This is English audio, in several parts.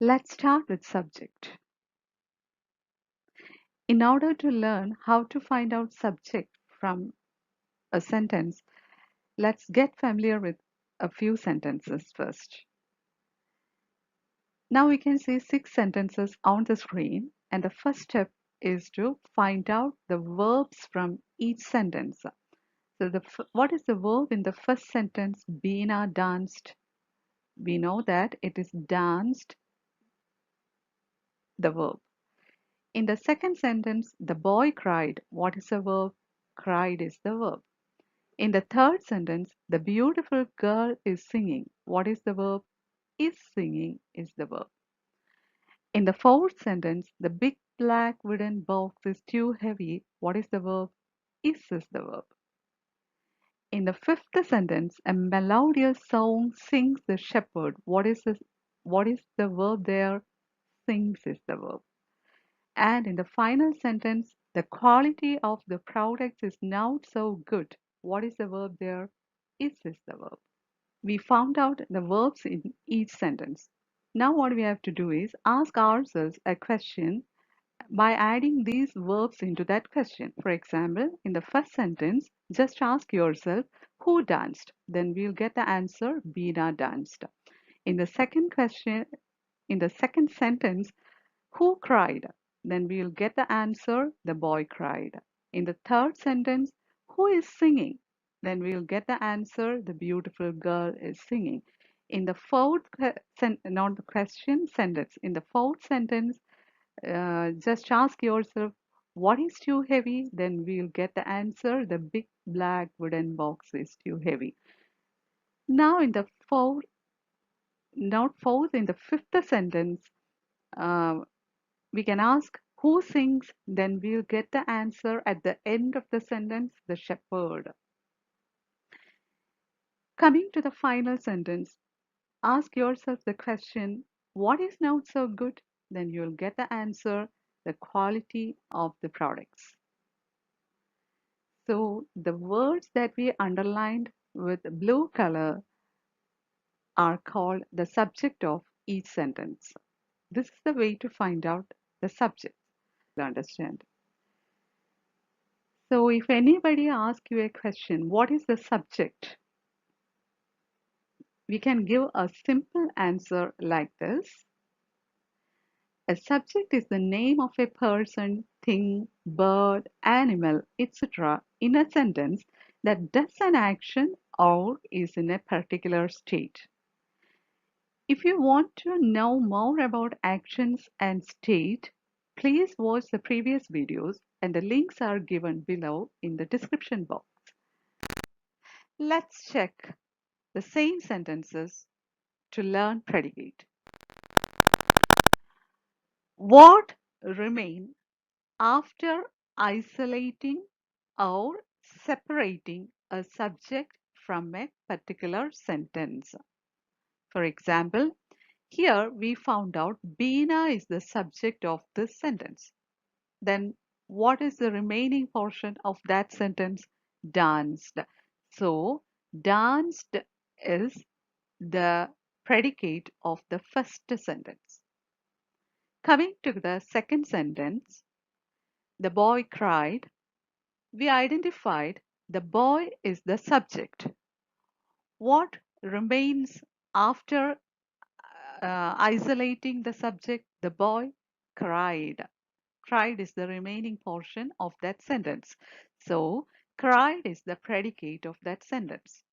Let's start with subject. In order to learn how to find out subject from a sentence, let's get familiar with a few sentences first. Now we can see 6 sentences on the screen, and the first step is to find out the verbs from each sentence. So what is the verb in the first sentence? Beena danced. We know that it is danced, the verb. In the second sentence, the boy cried. What is the verb? Cried is the verb. In the third sentence, the beautiful girl is singing. What is the verb? Is singing is the verb. In the fourth sentence, the big black wooden box is too heavy. What is the verb? Is the verb. In the fifth sentence, a melodious song sings the shepherd. What is the verb there? Sings is the verb. And in the final sentence, the quality of the product is not so good. What is the verb there? Is the verb. We found out the verbs in each sentence. Now what we have to do is ask ourselves a question by adding these verbs into that question. For example, in the first sentence, just ask yourself, who danced? Then we'll get the answer, Beena danced. In the second question, in the second sentence, who cried? Then we'll get the answer, the boy cried. In the third sentence, who is singing? Then we'll get the answer, the beautiful girl is singing. In the not the question, sentence. In the fourth sentence, just ask yourself, what is too heavy? Then we'll get the answer, the big black wooden box is too heavy. Now in the in the fifth sentence, uh, we can ask who sings, then we'll get the answer at the end of the sentence, the shepherd. Coming to the final sentence, ask yourself the question, what is not so good? Then you'll get the answer, the quality of the products. So the words that we underlined with blue color are called the subject of each sentence. This is the way to find out the subject. Understand. So if anybody asks you a question, what is the subject? We can give a simple answer like this. A subject is the name of a person, thing, bird, animal, etc. in a sentence that does an action or is in a particular state. If you want to know more about actions and state, please watch the previous videos and the links are given below in the description box. Let's check the same sentences to learn predicate. What remain after isolating or separating a subject from a particular sentence? For example, here we found out Beena is the subject of this sentence. Then what is the remaining portion of that sentence? Danced. So danced is the predicate of the first sentence. Coming to the second sentence, the boy cried. We identified the boy is the subject. What remains after isolating the subject? The boy cried. Cried is the remaining portion of that sentence. So, cried is the predicate of that sentence.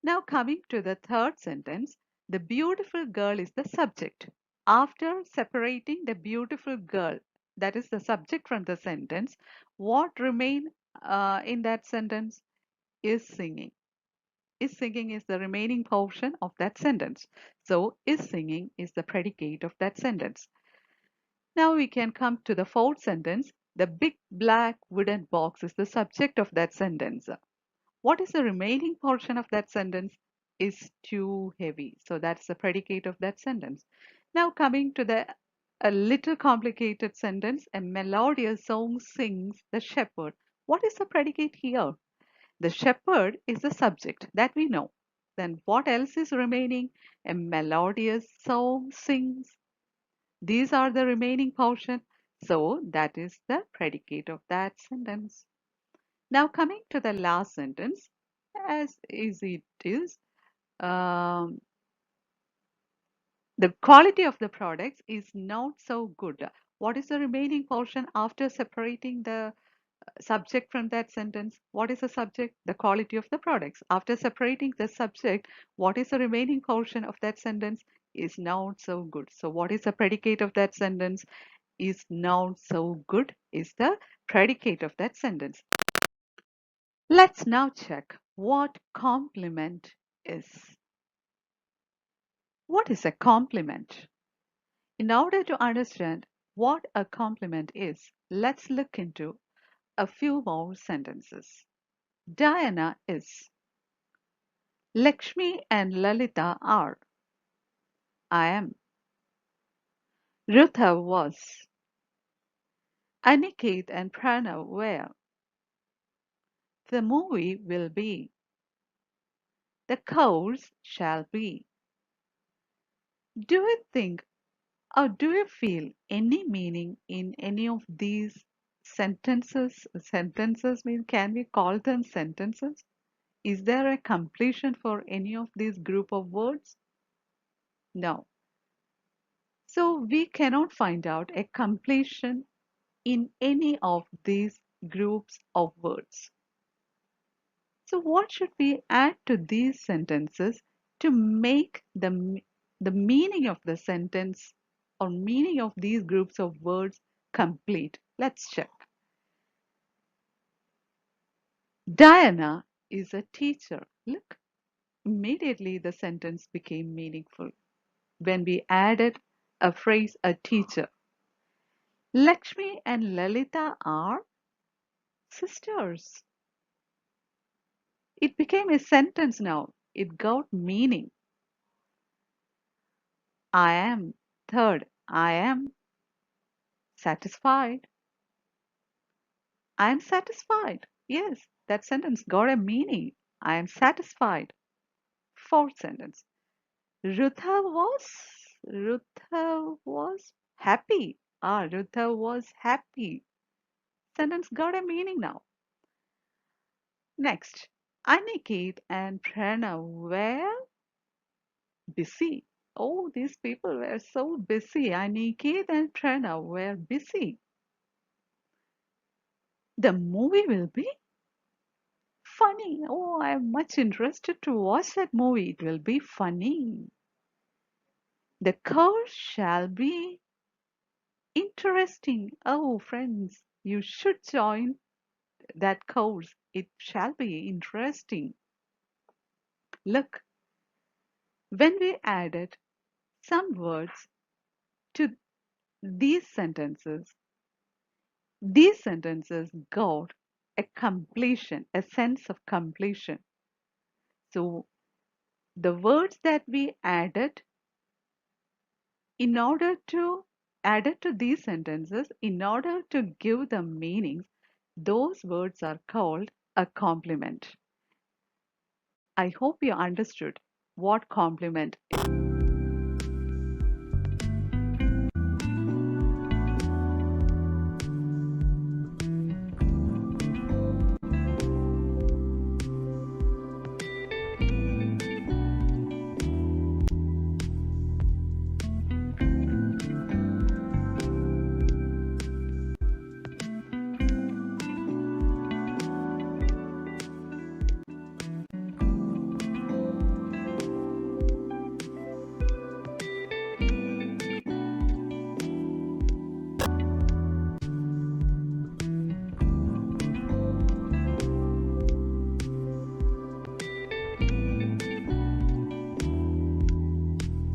Now, coming to the third sentence, the beautiful girl is the subject. After separating the beautiful girl, that is the subject from the sentence, what remain in that sentence is singing. Is singing is the remaining portion of that sentence. So, is singing is the predicate of that sentence. Now we can come to the fourth sentence. The big black wooden box is the subject of that sentence. What is the remaining portion of that sentence? Is too heavy. So that's the predicate of that sentence. Now coming to the a little complicated sentence. A melodious song sings the shepherd. What is the predicate here? The shepherd is the subject that we know. Then what else is remaining? A melodious song sings. These are the remaining portion. So that is the predicate of that sentence. Now coming to the last sentence, as easy it is, um, the quality of the products is not so good. What is the remaining portion after separating the subject from that sentence? What is the subject? The quality of the products. After separating the subject, what is the remaining portion of that sentence? Is not so good. So what is the predicate of that sentence? Is not so good is the predicate of that sentence. Let's now check what complement is. What is a complement? In order to understand what a complement is, let's look into a few more sentences. Diana is. Lakshmi and Lalita are. I am. Rutha was. Aniket and Pranav were. The movie will be. The course shall be. Do you think or do you feel any meaning in any of these sentences? Sentences mean, can we call them sentences? Is there a completion for any of these group of words? No. So we cannot find out a completion in any of these groups of words. So what should we add to these sentences to make the meaning of the sentence or meaning of these groups of words complete? Let's check. Diana is a teacher. Look, immediately the sentence became meaningful when we added a phrase, a teacher. Lakshmi and Lalita are sisters. It became a sentence now. It got meaning. I am. Third, I am satisfied. I am satisfied. Yes, that sentence got a meaning. I am satisfied. Fourth sentence. Rutha was happy. Rutha was happy. Sentence got a meaning now. Next, Aniket and Pranav were busy. Oh, these people were so busy. Aniket and Pranav were busy. The movie will be funny. Oh, I'm much interested to watch that movie. It will be funny. The course shall be interesting. Oh, friends, you should join that course. It shall be interesting. Look, when we added some words to these sentences, these sentences got a completion, a sense of completion. So the words that we added in order to add it to these sentences, in order to give them meanings, those words are called a complement. I hope you understood what complement is.